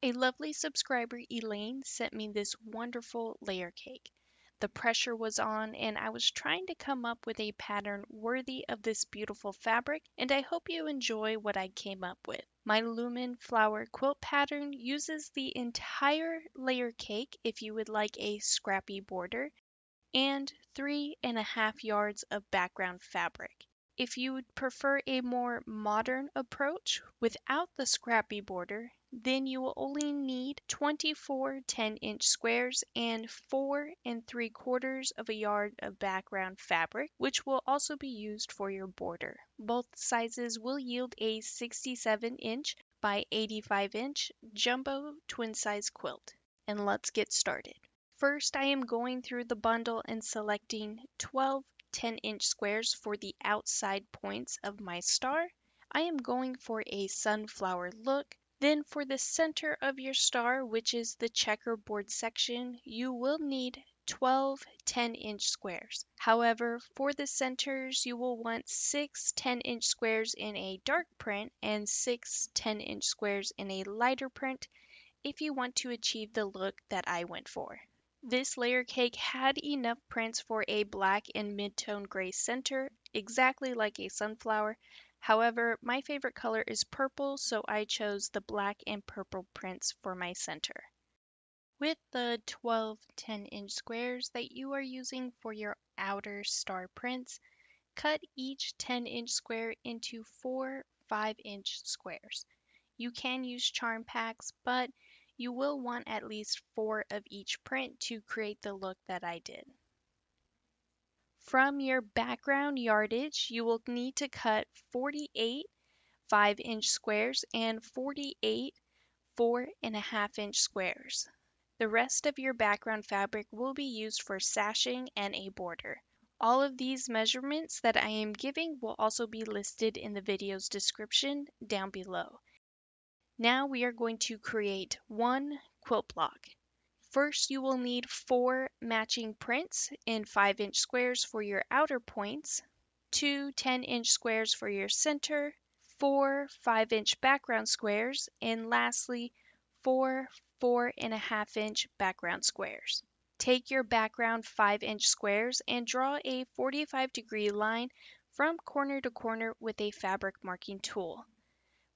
A lovely subscriber, Elaine, sent me this wonderful layer cake. The pressure was on, and I was trying to come up with a pattern worthy of this beautiful fabric, and I hope you enjoy what I came up with. My Lumen flower quilt pattern uses the entire layer cake if you would like a scrappy border, and 3.5 yards of background fabric. If you would prefer a more modern approach without the scrappy border, then you will only need 24 10-inch squares and 4.75 of a yard of background fabric, which will also be used for your border. Both sizes will yield a 67-inch by 85-inch jumbo twin size quilt. And let's get started. First, I am going through the bundle and selecting 12 10-inch squares for the outside points of my star. I am going for a sunflower look. Then for the center of your star, which is the checkerboard section, you will need 12 10-inch squares. However, for the centers, you will want 6 10-inch squares in a dark print and 6 10-inch squares in a lighter print if you want to achieve the look that I went for. This layer cake had enough prints for a black and mid-tone gray center, exactly like a sunflower. However, my favorite color is purple, so I chose the black and purple prints for my center. With the 12 10-inch squares that you are using for your outer star prints, cut each 10-inch square into 4 5-inch squares. You can use charm packs, but you will want at least 4 of each print to create the look that I did. From your background yardage, you will need to cut 48 5-inch squares and 48 4.5-inch squares. The rest of your background fabric will be used for sashing and a border. All of these measurements that I am giving will also be listed in the video's description down below. Now we are going to create one quilt block. First, you will need 4 matching prints in 5-inch squares for your outer points, 2 10-inch squares for your center, 4 5-inch background squares, and lastly, 4 4.5-inch background squares. Take your background 5-inch squares and draw a 45-degree line from corner to corner with a fabric marking tool.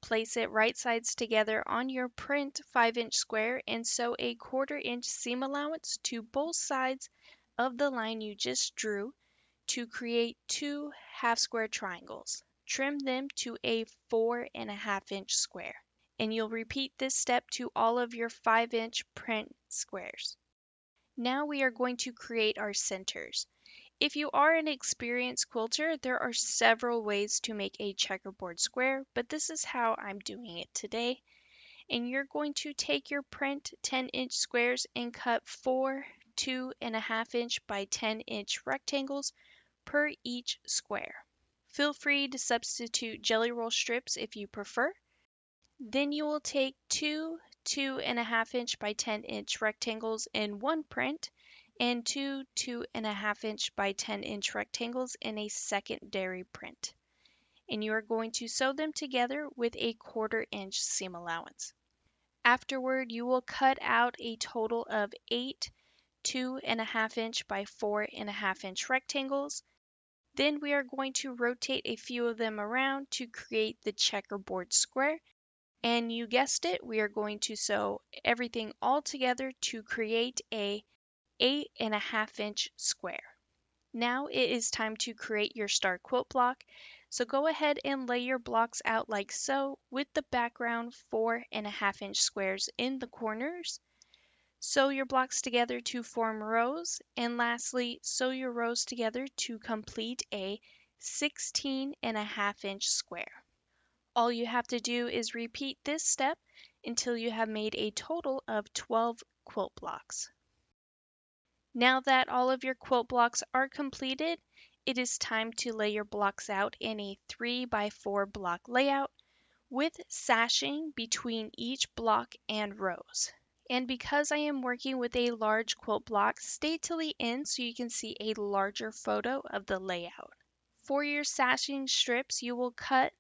Place it right sides together on your print 5-inch square and sew a 1/4-inch seam allowance to both sides of the line you just drew to create 2 half-square triangles. Trim them to a 4.5-inch square, and you'll repeat this step to all of your 5-inch print squares. Now we are going to create our centers. If you are an experienced quilter, there are several ways to make a checkerboard square, but this is how I'm doing it today. And you're going to take your print 10-inch squares and cut 4 2.5-inch by 10-inch rectangles per each square. Feel free to substitute jelly roll strips if you prefer. Then you will take 2 2.5-inch by 10-inch rectangles in one print and 2 2.5-inch by 10-inch rectangles in a secondary print. And you are going to sew them together with a 1/4-inch seam allowance. Afterward, you will cut out a total of 8 2.5-inch by 4.5-inch rectangles. Then we are going to rotate a few of them around to create the checkerboard square. And you guessed it, we are going to sew everything all together to create a 8.5-inch square. Now it is time to create your star quilt block. So go ahead and lay your blocks out like so, with the background 4.5-inch squares in the corners. Sew your blocks together to form rows, and lastly, sew your rows together to complete a 16.5-inch square. All you have to do is repeat this step until you have made a total of 12 quilt blocks. Now that all of your quilt blocks are completed, it is time to lay your blocks out in a 3x4 block layout with sashing between each block and rows. And because I am working with a large quilt block, stay till the end so you can see a larger photo of the layout. For your sashing strips, you will cut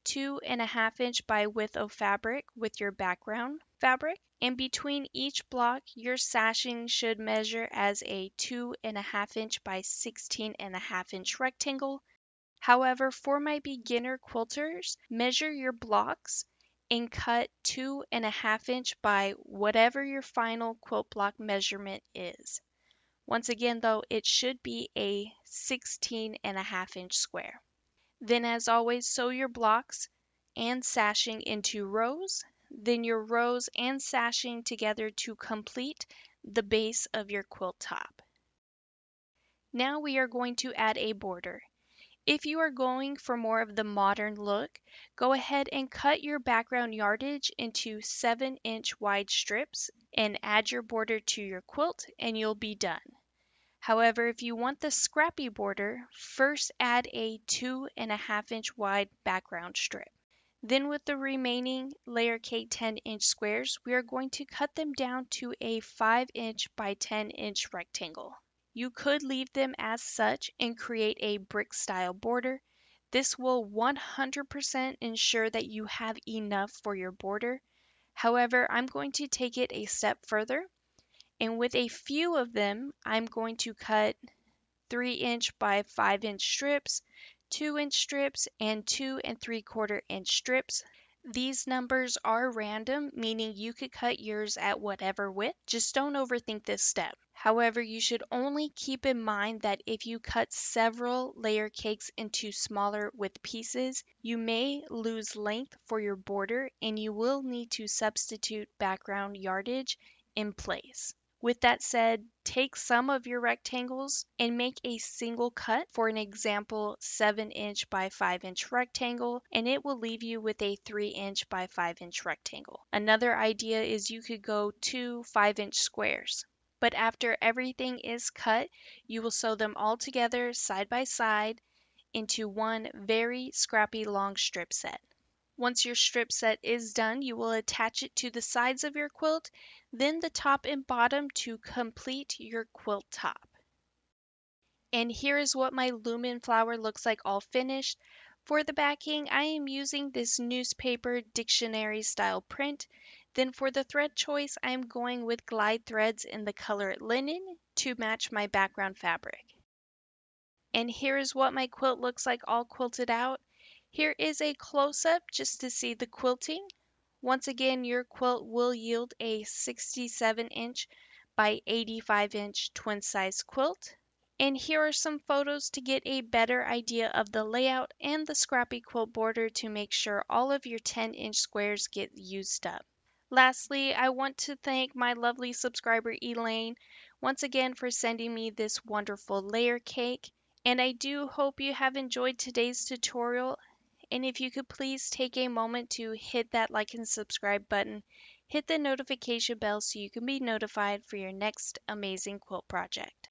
2.5-inch by width of fabric with your background fabric. And between each block, your sashing should measure as a 2.5 inch by 16.5 inch rectangle. However, for my beginner quilters, measure your blocks and cut 2.5 inch by whatever your final quilt block measurement is. Once again, though, it should be a 16.5 inch square. Then, as always, sew your blocks and sashing into rows, then your rows and sashing together to complete the base of your quilt top. Now we are going to add a border. If you are going for more of the modern look, go ahead and cut your background yardage into 7-inch wide strips and add your border to your quilt and you'll be done. However, if you want the scrappy border, first add a 2.5 inch wide background strip. Then with the remaining layer cake 10-inch squares, we are going to cut them down to a 5-inch by 10-inch rectangle. You could leave them as such and create a brick style border. This will 100% ensure that you have enough for your border. However, I'm going to take it a step further, and with a few of them, I'm going to cut 3-inch by 5-inch strips, 2-inch strips, and 2 3/4-inch strips. These numbers are random, meaning you could cut yours at whatever width. Just don't overthink this step. However, you should only keep in mind that if you cut several layer cakes into smaller width pieces, you may lose length for your border and you will need to substitute background yardage in place. With that said, take some of your rectangles and make a single cut, for an example 7-inch by 5-inch rectangle, and it will leave you with a 3-inch by 5-inch rectangle. Another idea is you could go 2 5-inch squares. But after everything is cut, you will sew them all together side by side into one very scrappy long strip set. Once your strip set is done, you will attach it to the sides of your quilt, then the top and bottom to complete your quilt top. And here is what my Lumen flower looks like all finished. For the backing, I am using this newspaper dictionary style print. Then for the thread choice, I am going with glide threads in the color linen to match my background fabric. And here is what my quilt looks like all quilted out. Here is a close-up just to see the quilting. Once again, your quilt will yield a 67-inch by 85-inch twin-size quilt. And here are some photos to get a better idea of the layout and the scrappy quilt border to make sure all of your 10-inch squares get used up. Lastly, I want to thank my lovely subscriber Elaine once again for sending me this wonderful layer cake. And I do hope you have enjoyed today's tutorial. And if you could please take a moment to hit that like and subscribe button, hit the notification bell so you can be notified for your next amazing quilt project.